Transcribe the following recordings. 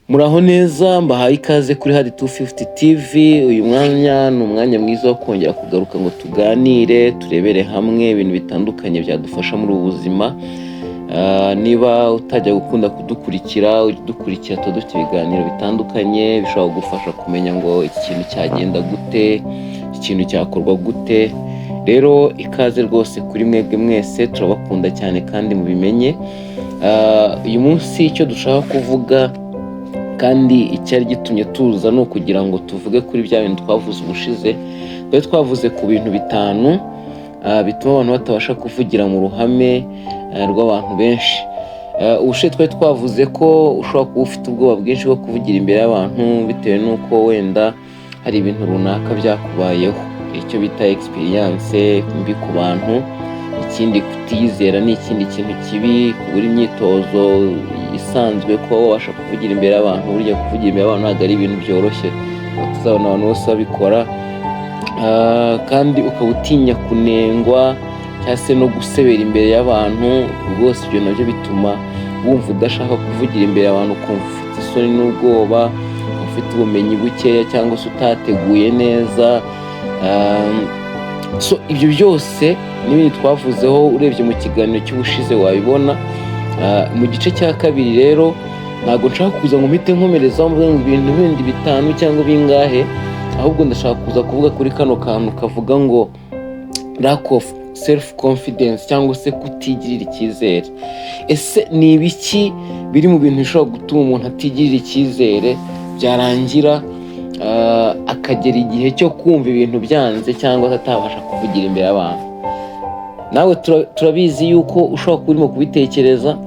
Muraho neza, mbahaye ikaze kuri Hadi 250 TV. Uyu mwanya ni umwanya mwiza wo kongera kugaruka ngo tuganire, turebere hamwe ibintu bitandukanye byadufasha muri ubu buzima. Niba utajya gukunda kudukurikira, udukurikira dufite ibiganiro bitandukanye bishobora kugufasha kumenya ngo iki kintu cyagenda gute, iki kintu cyakorwa gute. Rero ikaze rwose kuri mwebwe mwese, turabakunda cyane kandi mubimenye. Uyu munsi icyo dushaka kuvuga kandi icyari gitumye tuza no kugira ngo tuvuge kuri bya bintu twavuze ubushize. Twavuze ku bintu bitanu bituma abantu batabasha kuvugira mu ruhame rw'abantu benshi. Ubushize twari twavuze ko ushobora kuba ufite ubwoba bwinshi bwo kuvugira imbere y'abantu bitewe n'uko wenda hari ibintu runaka byakubayeho, icyo bita experience mbi ku bantu. Ikindi, kutiyizera ni ikindi kintu kibi, kubura imyitozo isanzwe ko wabasha kuvugira imbere y'abantu. Burya kuvugira imbere y'abantu ntabwo ari ibintu byoroshye, tuzabona abantu bose babikora. Kandi ukaba utinya kunengwa cyangwa se no gusebera imbere y'abantu. Rwose ibyo nabyo bituma wumva udashaka kuvugira imbere y'abantu, ukumva ufite isoni n'ubwoba, ufite ubumenyi bukeya cyangwa se utateguye neza. Ibyo byose n'ibindi twavuzeho urebye mu kiganiro cy'ubushize wabibona. Mu gice cya kabiri rero ntabwo nshaka kuza ngo mpite nkomerezaho mvuga ngo ibintu bindi bitanu cyangwa bingahe, ahubwo ndashaka kuza kuvuga kuri kano kantu kavuga ngo lack of self confidence cyangwa se kutigirira icyizere. Ese ni ibiki biri mu bintu bishobora gutuma umuntu atigirira icyizere byarangira akagera igihe cyo kumva ibintu byanze cyangwa atabasha kuvugira imbere y'abantu? Nawe turabizi yuko ushobora kuba urimo kubitekereza,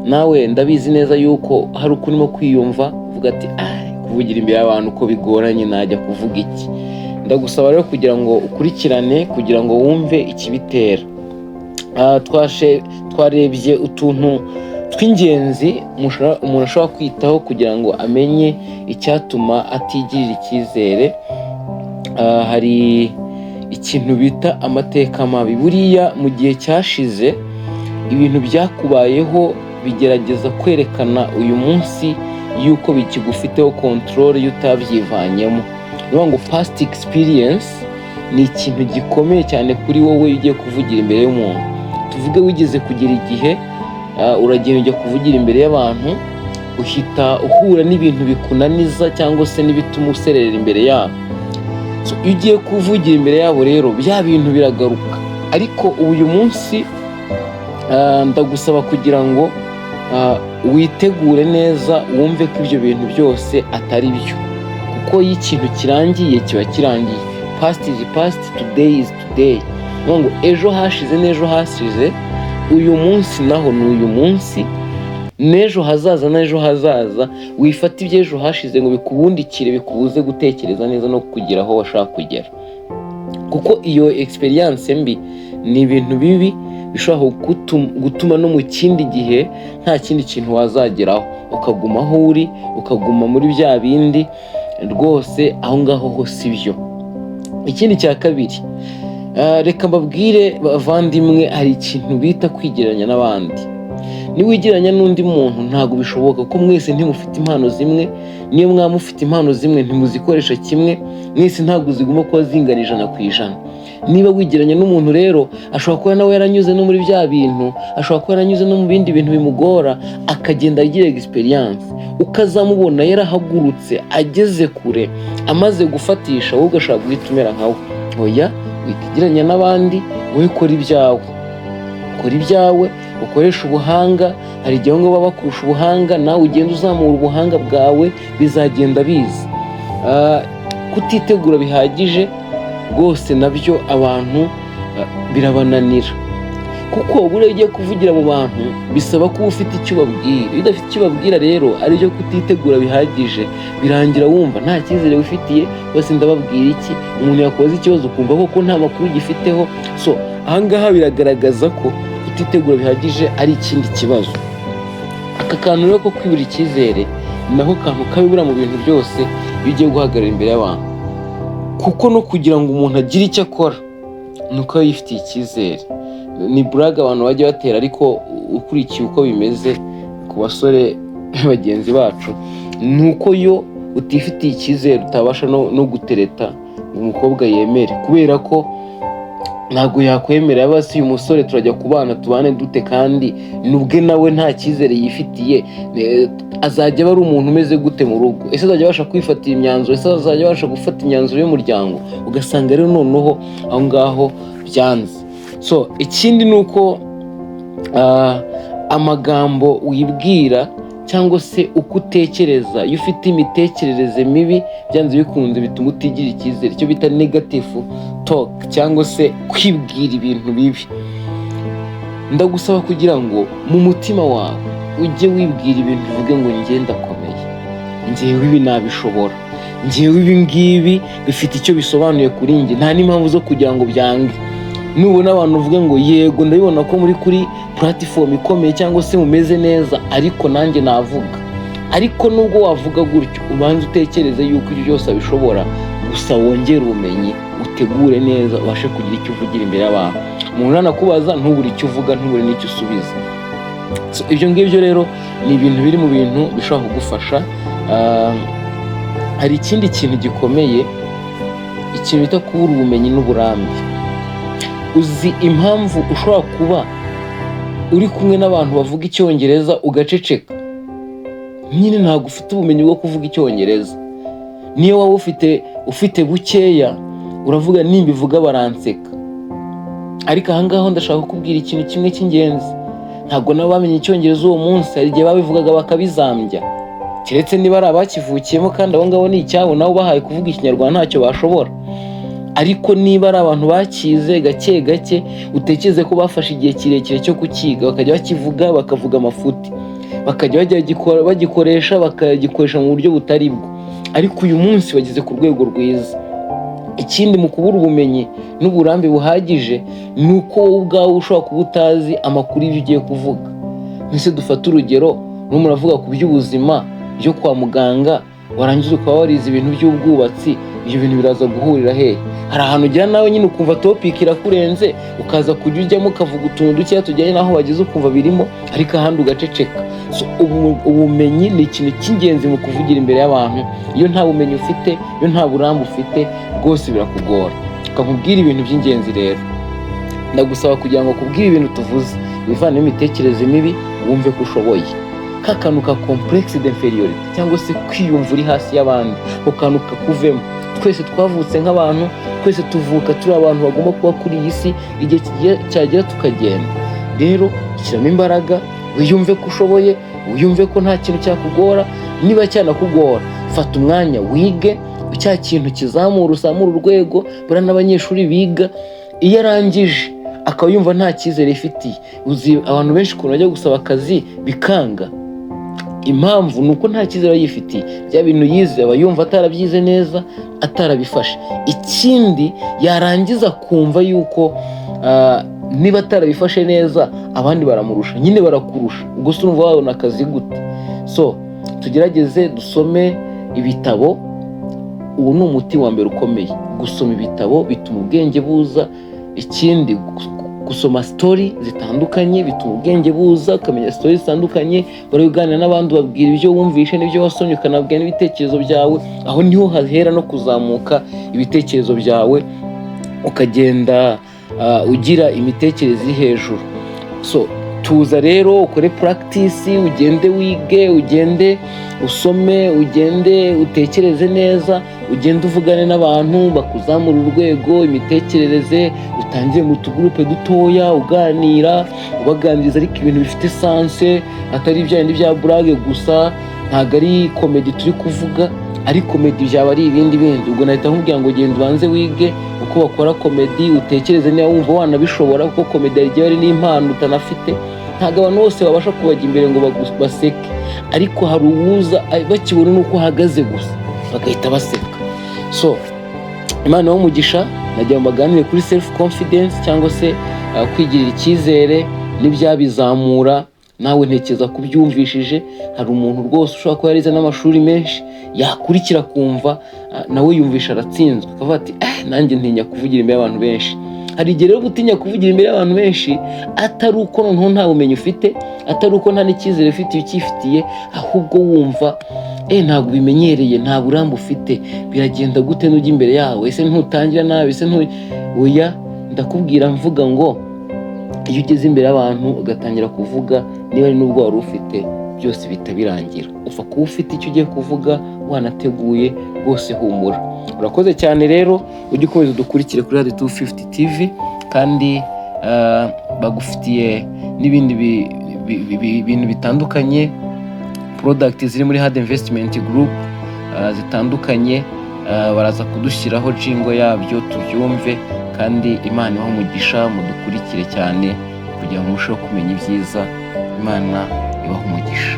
nawe ndabizi neza yuko hari uko urimo kwiyumva uvuga ati kuvugira imbere y'abantu ko bigoranye, najya kuvuga iki? Ndagusaba rero kugira ngo ukurikirane kugira ngo wumve ikibitera. Twarebye utuntu tw'ingenzi umuntu ashobora kwitaho kugira ngo amenye icyatuma atigirira icyizere. Hari ikintu bita amateka mabi. Buriya mu gihe cyashize ibintu byakubayeho bigerageza kwerekana uyu munsi yuko bikigufiteho control iyo utabyivanyemo. Niyo ngo past experience ni ikintu gikomeye cyane kuri wowe iyo ugiye kuvugira imbere y'umuntu. Tuvuge wigeze kugira igihe uragenda ujya kuvugira imbere y'abantu, uhita uhura n'ibintu bikunaniza cyangwa se n'ibituma userera imbere yabo. Iyo ugiye kuvugira imbere yabo rero bya bintu biragaruka. Ariko uyu munsi ndagusaba kugira ngo witegure neza, wumve ko ibyo bintu byose atari byo, kuko iyo ikintu kirangiye kiba kirangiye. Past is past, today is today. Ngo ejo hashize n'ejo hashize, uyu munsi naho ni uyu munsi, n'ejo hazaza n'ejo hazaza. Wifata iby'ejo hashize ngo bikubundikire, bikubuze gutekereza neza no kugera aho washaka kugera, kuko iyo experience mbi ni ibintu bibi bishobora gutuma no mu kindi gihe nta kindi kintu wazageraho, ukaguma aho uri, ukaguma muri bya bindi. Rwose aho ngaho ho si byo. Ikindi cya kabiri, reka mbabwire bavandimwe, hari ikintu bita kwigereranya n'abandi. Niwigereranya n'undi muntu ntabwo bishoboka, ko mwese ntimufite impano zimwe. Niyo mwaba mufite impano zimwe ntimuzikoresha kimwe, mwese ntabwo ziguma kuba zingana 100%. Niba wigereranya n'umuntu rero, ashobora kuba nawe yaranyuze no muri bya bintu, ashobora kuba yaranyuze no mu bindi bintu bimugora, akagenda agira experience, ukazamubona yarahagurutse ageze kure, amaze gufatisha, wowe ugashaka guhita umera nkawe. Oya, witigeranya n'abandi, wowe kora ibyawe. Kora ibyawe, ukoresha ubuhanga. Hari igihe ngo baba bakurusha ubuhanga, nawe ugenda uzamura ubuhanga bwawe, bizagenda biza. Kutitegura bihagije rwose nabyo abantu birabananira, kuko buriya ugiye kuvugira mu bantu bisaba kuba ufite icyo ubabwira. Iyo udafite icyo ubabwira rero, aribyo kutitegura bihagije, birangira wumva nta cyizere wifitiye. Bose ndababwira iki? Umuntu yakoze ikibazo ukumva koko nta makuru ugifiteho. Ahangaha biragaragaza ko kutitegura bihagije ari ikindi kibazo. Aka kantu rero ko kwibura icyizere ni nako kantu kabibura mu bintu byose iyo ugiye guhagarara imbere y'abantu, kuko no kugira ngo umuntu agire icyo akora ni uko yifitiye icyizere. Ni buraga abantu bajya batera, ariko ukurikiye uko bimeze ku basore bagenzi bacu, nuko yo utifitiye icyizere utabasha no gutereta umukobwa yemere, kubera ko ntabwo yakwemera basi uyu musore turajya kubana tubane dute kandi nubwe nawe nta cyizere yifitiye, azajya aba ari umuntu umeze gute mu rugo? Ese azajya abasha kwifatira imyanzuro? Ese azajya abasha gufata imyanzuro y'umuryango? Ugasanga rero noneho aho ngaho byanze. So ikindi ni uko amagambo wibwira cyangwa se uko utekereza, iyo ufite imitekerereze mibi byanze bikunze bituma utigirira icyizere, icyo bita negative talk cyangwa se kwibwira ibintu bibi. Ndagusaba kugira ngo mu mutima wawe ujye wibwira ibintu uvuge ngo njye ndakomeye, njyewe ibi nabishobora, njyewe ibi ngibi bifite icyo bisobanuye kuri njye, nta n'impamvu zo kugira ngo byange. Nubona abantu uvuge ngo yego ndabibona ko muri kuri platform ikomeye cyangwa se mumeze neza, ariko nanjye navuga. Ariko nubwo wavuga gutyo, ubanze utekereze yuko ibyo byose abishobora, gusa wongere ubumenyi, utegure neza, ubashe kugira icyo uvugira imbere y'abantu. Umuntu nanakubaza ntubure icyo uvuga, ntubure n'icyo usubiza. So ibyo ngibyo rero ni ibintu biri mu bintu bishobora kugufasha. Hari ikindi kintu gikomeye, ikintu bita kubura ubumenyi n'uburambe. Uzi impamvu ushobora kuba uri kumwe n'abantu bavuga icyongereza ugaceceka? Nyine ntabwo ufite ubumenyi bwo kuvuga icyongereza. Niyo waba ufite bukeya, uravuga nimbivuga baranseka. Ariko aha ngaho ndashaka kukubwira ikintu kimwe cy'ingenzi. Ntabwo nabo bamenye icyongereza uwo munsi, hari igihe babivugaga bakabizambya. Keretse niba ari abakivukiyemo kandi abo ngabo ni icyabo, nabo bahaye kuvuga ikinyarwanda ntacyo bashobora. Ariko niba ari abantu bakize gake gake, utekereze ko bafashe igihe kirekire cyo kukiga, bakajya bakivuga bakavuga amafuti, bakajya bagikoresha bakagikoresha mu buryo butari bwo. Ariko uyu munsi bageze ku rwego rwiza. Ikindi mu kubura ubumenyi n'uburambe buhagije ni uko wowe ubwawe ushobora kuba utazi amakuru y'ibyo ugiye kuvuga. Mbese dufate urugero, n'umuntu avuga ku by'ubuzima byo kwa muganga, warangiza ukaba warize ibintu by'ubwubatsi, ibyo bintu biraza guhurira hehe? Hari ahantu ujya nawe nyine ukumva topic irakurenze, ukaza kujya ujyamo ukavuga utuntu dukeya tujyanye n'aho wageze ukumva birimo, ariko ahandi ugaceceka. So ubumenyi ni ikintu cy'ingenzi mu kuvugira imbere y'abantu. Iyo nta bumenyi ufite, iyo nta burambe ufite, rwose birakugora. Ukakubwira ibintu by'ingenzi rero, ndagusaba kugira ngo kubwira ibintu tuvuze wivanemo imitekerereze mibi, wumve ko ushoboye. Ka kantu ka complexe d'inferiorité cyangwa se kwiyumva uri hasi y'abandi, ko kantu kakuvemo. Twese twavutse nk'abantu, twese tuvuka turi abantu bagomba kuba kuri iyi si, igihe cyagera tukagenda. Rero shyiramo imbaraga, wiyumve ko ushoboye, wiyumve ko nta kintu cyakugora. Niba cyanakugora, fata umwanya wige cya kintu kizamura, usamura urwego. Buriya n'abanyeshuri biga, iyo arangije akaba yumva nta cyizere ifitiye. Uzi abantu benshi ukuntu bajya gusaba akazi bikanga, impamvu ni uko nta cyizere yifitiye. Bya bintu yize aba yumva atarabyize neza, atarabifashe. Ikindi yarangiza kumva yuko niba atarabifashe neza abandi baramurusha, nyine barakurusha, ubwo se urumva wabona akazi gute? So tugerageze dusome ibitabo. Uwo ni umuti wa mbere ukomeye. Gusoma ibitabo bituma ubwenge buza. Ikindi gusoma story zitandukanye bituma ubwenge buza, ukamenya story zitandukanye. Baraganira n'abandi, babwira ibyo wumvishe n'ibyo wasomye, ukanabwira n'ibitekerezo byawe. Aho niho hahera no kuzamuka ibitekerezo byawe, ukagenda ugira imitekerereze iri hejuru. So tuza rero ukore practice, ugende wige, ugende usome, ugende utekereze neza, ugende uvugane n'abantu bakuzamura urwego, imitekerereze. Utangire mu tugurupe dutoya, uganira, ubaganiriza, ariko ibintu bifite sense, atari ibya bya brag gusa. Ntabwo ari comedy turi kuvuga, ari comedy byaba ari ibindi bindi. Ubwo nahita nkubwira ngo genda ubanze wige uko bakora comedy, utekereze niba wumva wanabishobora, kuko comedy igiye ari n'impano utanafite. Ntabwo abantu bose babasha kubajya imbere ngo baseke, ariko hari uwuza bakibona nuko uhagaze gusa bagahita baseka. So Imana y'umugisha, nagiye maganire kuri self confidence cyangwa se kwigirira icyizere n'ibyabizamura. Nawe ntekereza kubyumvishije. Hari umuntu rwose ushobora kuba yarize n'amashuri menshi, yakurikira kumva nawe yumvisha aratsinzwe, akavuga ati nanjye ntinya kuvugira imbere y'abantu benshi. Hari igihe rero gutinya kuvugira imbere y'abantu benshi atari uko noneho nta bumenyi ufite, atari uko nta n'icyizere ufite ukifitiye, ahubwo wumva ntabwo bimenyereye, nta burambe ufite, biragenda gute n'ujya imbere yawe, ese ntutangira nabi, ese oya, ndakubwira mvuga ngo iyo ugeze imbere y'abantu ugatangira kuvuga, niba ari n'ubwo wari ufite, byose bihita birangira. Upfa kuba ufite icyo ugiye kuvuga wanateguye, rwose humura. Urakoze cyane rero, ujye ukomeza udukurikire kuri Radio 250 TV, kandi bagufitiye n'ibindi bintu bitandukanye, product ziri muri Hard Investment Group zitandukanye, baraza kudushyiraho jingo yabyo tubyumve, kandi Imana ibahe umugisha, mudukurikire cyane kugira ngo murusheho kumenya ibyiza. Imana ibahe umugisha.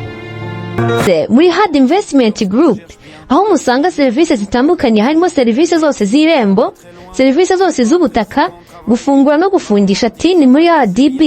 Muri Hard Investment Group aho musanga serivisi zitandukanye, harimo serivisi zose z'irembo, serivisi zose z'ubutaka, gufungura no gufungisha tini muri RDB,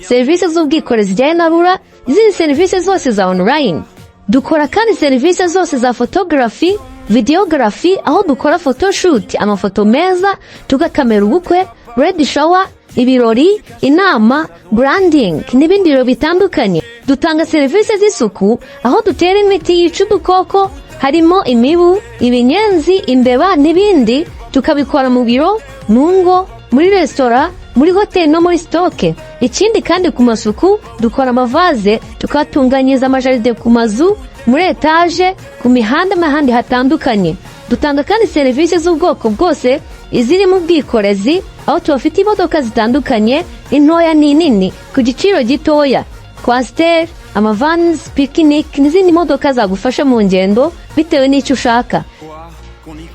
serivisi z'ubwikorezi zijyanye na RURA, izindi serivisi zose za online. Dukora kandi serivisi zose za photography, videography, aho dukora photoshoot, amafoto meza, tugakamera ubukwe, red shower, ibirori, inama, branding n'ibindi biro bitandukanye. Dutanga serivisi z'isuku, aho dutera imiti yica udukoko, harimo imibu, ibinyenzi, imbeba n'ibindi, tukabikora mu biro, mu ngo, muri resitora, muri hoteli no muri stoke. Ikindi kandi ku masuku, dukora amavaze, tukatunganyiriza amajaride ku mazu, muri etaje, ku mihanda n'ahandi hatandukanye. Dutanga kandi serivisi z'ubwoko bwose, iziri mu bwikorezi, aho tubafite imodoka zitandukanye, intoya n'inini, ku giciro gitoya, Coaster, amavans, picnic n'izindi modoka zagufasha mu ngendo bitewe n'icyo ushaka.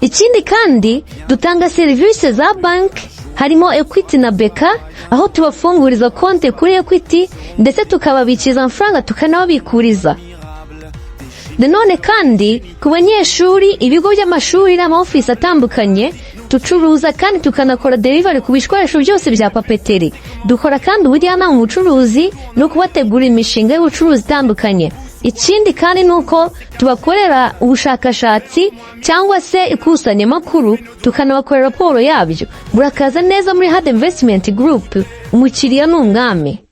Ikindi kandi dutanga serivisi za bank, harimo Equity na Beka, aho tubafunguriza konti kuri Equity ndetse tukababikiza amafaranga tukanababikuriza. Nanone kandi ku banyeshuri, ibigo by'amashuri n'ama-office atandukanye, tucuruza kandi tukanakora delivery ku bikoresho byose bya papeteri. Dukora kandi ubujyanama mu bucuruzi no kubategura imishinga y'ubucuruzi itandukanye. Ikindi kandi nuko tubakorera ubushakashatsi cyangwa se ikusanyamakuru, tukanabakorera raporo yabyo. Murakaza neza muri Hard Investment Group, umukiriya n'umwami.